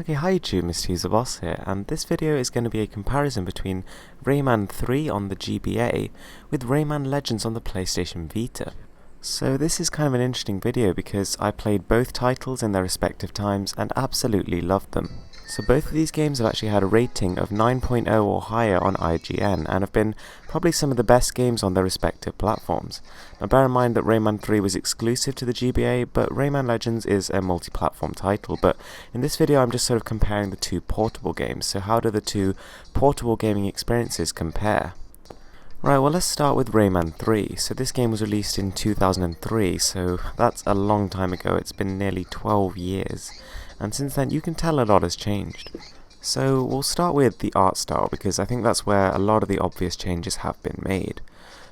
Okay, hi YouTube, Mr. Boss here, and this video is going to be a comparison between Rayman 3 on the GBA with Rayman Legends on the PlayStation Vita. So this is kind of an interesting video because I played both titles in their respective times and absolutely loved them. So both of these games have actually had a rating of 9.0 or higher on IGN and have been probably some of the best games on their respective platforms. Now bear in mind that Rayman 3 was exclusive to the GBA, but Rayman Legends is a multi-platform title, but in this video I'm just sort of comparing the two portable games. So how do the two portable gaming experiences compare? Right, well let's start with Rayman 3. So this game was released in 2003, so that's a long time ago. It's been nearly 12 years. And since then you can tell a lot has changed. So we'll start with the art style because I think that's where a lot of the obvious changes have been made.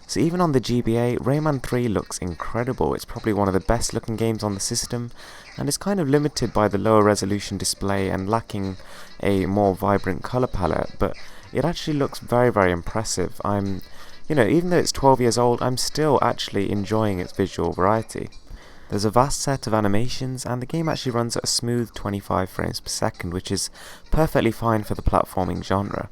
So even on the GBA, Rayman 3 looks incredible. It's probably one of the best looking games on the system, and it's kind of limited by the lower resolution display and lacking a more vibrant colour palette, but it actually looks very, very impressive. Even though it's 12 years old, I'm still actually enjoying its visual variety. There's a vast set of animations, and the game actually runs at a smooth 25 frames per second, which is perfectly fine for the platforming genre,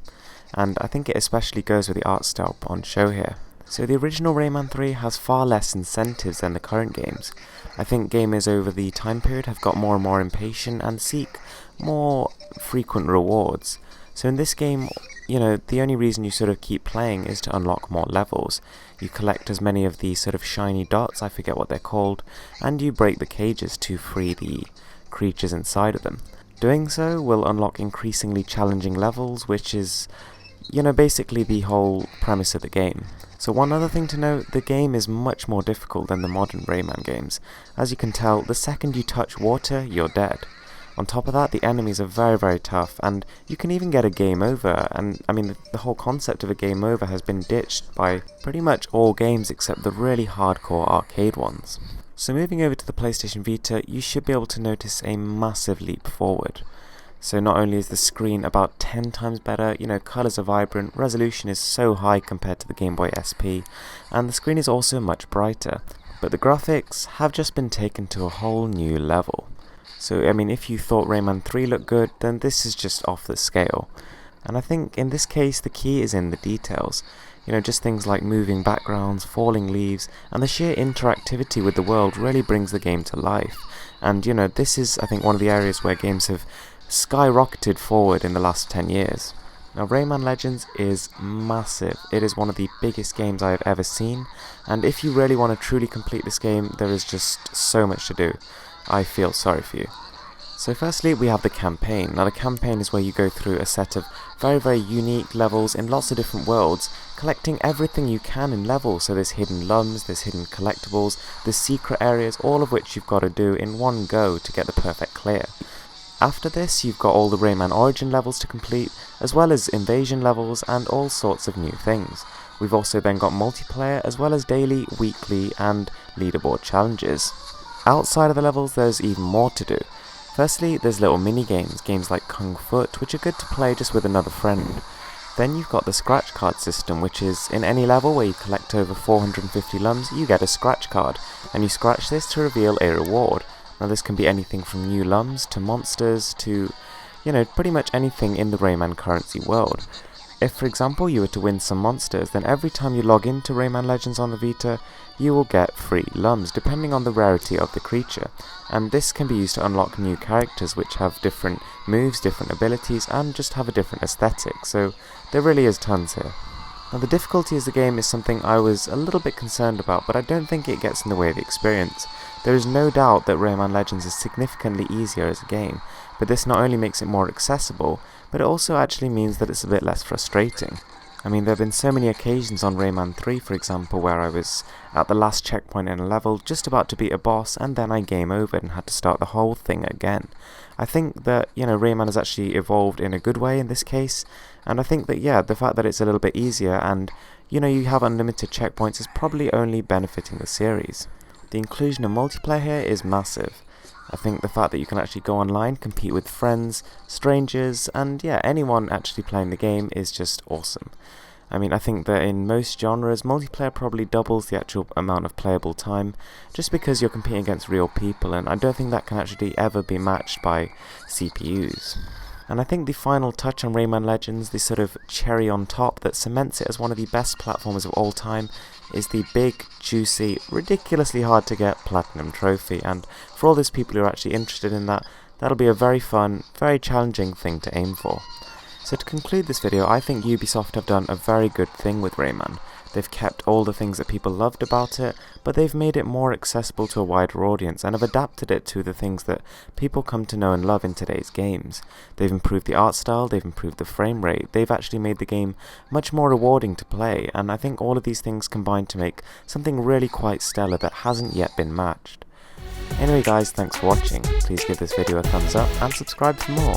and I think it especially goes with the art style on show here. So the original Rayman 3 has far less incentives than the current games. I think gamers over the time period have got more and more impatient and seek more frequent rewards. So in this game, the only reason you sort of keep playing is to unlock more levels. You collect as many of these sort of shiny dots, I forget what they're called, and you break the cages to free the creatures inside of them. Doing so will unlock increasingly challenging levels, which is, basically the whole premise of the game. So one other thing to note, the game is much more difficult than the modern Rayman games. As you can tell, the second you touch water, you're dead. On top of that, the enemies are very, very tough, and you can even get a game over, and the whole concept of a game over has been ditched by pretty much all games except the really hardcore arcade ones. So moving over to the PlayStation Vita, you should be able to notice a massive leap forward. So not only is the screen about 10 times better, colours are vibrant, resolution is so high compared to the Gameboy SP, and the screen is also much brighter, but the graphics have just been taken to a whole new level. So, if you thought Rayman 3 looked good, then this is just off the scale. And I think in this case, the key is in the details. Just things like moving backgrounds, falling leaves, and the sheer interactivity with the world really brings the game to life. And, this is, I think, one of the areas where games have skyrocketed forward in the last 10 years. Now, Rayman Legends is massive. It is one of the biggest games I have ever seen. And if you really want to truly complete this game, there is just so much to do. I feel sorry for you. So firstly we have the campaign. Now the campaign is where you go through a set of very, very unique levels in lots of different worlds, collecting everything you can in levels. So there's hidden lums, there's hidden collectibles, there's secret areas, all of which you've got to do in one go to get the perfect clear. After this you've got all the Rayman Origin levels to complete, as well as invasion levels and all sorts of new things. We've also then got multiplayer, as well as daily, weekly and leaderboard challenges. Outside of the levels there's even more to do. Firstly there's little mini games like Kung Foot, which are good to play just with another friend. Then you've got the scratch card system, which is in any level where you collect over 450 lums you get a scratch card, and you scratch this to reveal a reward. Now this can be anything from new lums to monsters to, pretty much anything in the Rayman currency world. If, for example, you were to win some monsters, then every time you log into Rayman Legends on the Vita, you will get free lums, depending on the rarity of the creature. And this can be used to unlock new characters which have different moves, different abilities, and just have a different aesthetic, so there really is tons here. Now the difficulty of the game is something I was a little bit concerned about, but I don't think it gets in the way of the experience. There is no doubt that Rayman Legends is significantly easier as a game, but this not only makes it more accessible, but it also actually means that it's a bit less frustrating. There have been so many occasions on Rayman 3, for example, where I was at the last checkpoint in a level, just about to beat a boss, and then I game over and had to start the whole thing again. I think that, Rayman has actually evolved in a good way in this case, and I think that, the fact that it's a little bit easier and, you have unlimited checkpoints is probably only benefiting the series. The inclusion of multiplayer here is massive. I think the fact that you can actually go online, compete with friends, strangers, and anyone actually playing the game is just awesome. I mean, I think that in most genres, multiplayer probably doubles the actual amount of playable time, just because you're competing against real people, and I don't think that can actually ever be matched by CPUs. And I think the final touch on Rayman Legends, the sort of cherry on top that cements it as one of the best platformers of all time, is the big, juicy, ridiculously hard to get Platinum Trophy, and for all those people who are actually interested in that, that'll be a very fun, very challenging thing to aim for. So to conclude this video, I think Ubisoft have done a very good thing with Rayman. They've kept all the things that people loved about it, but they've made it more accessible to a wider audience and have adapted it to the things that people come to know and love in today's games. They've improved the art style, they've improved the frame rate, they've actually made the game much more rewarding to play, and I think all of these things combine to make something really quite stellar that hasn't yet been matched. Anyway guys, thanks for watching. Please give this video a thumbs up and subscribe for more.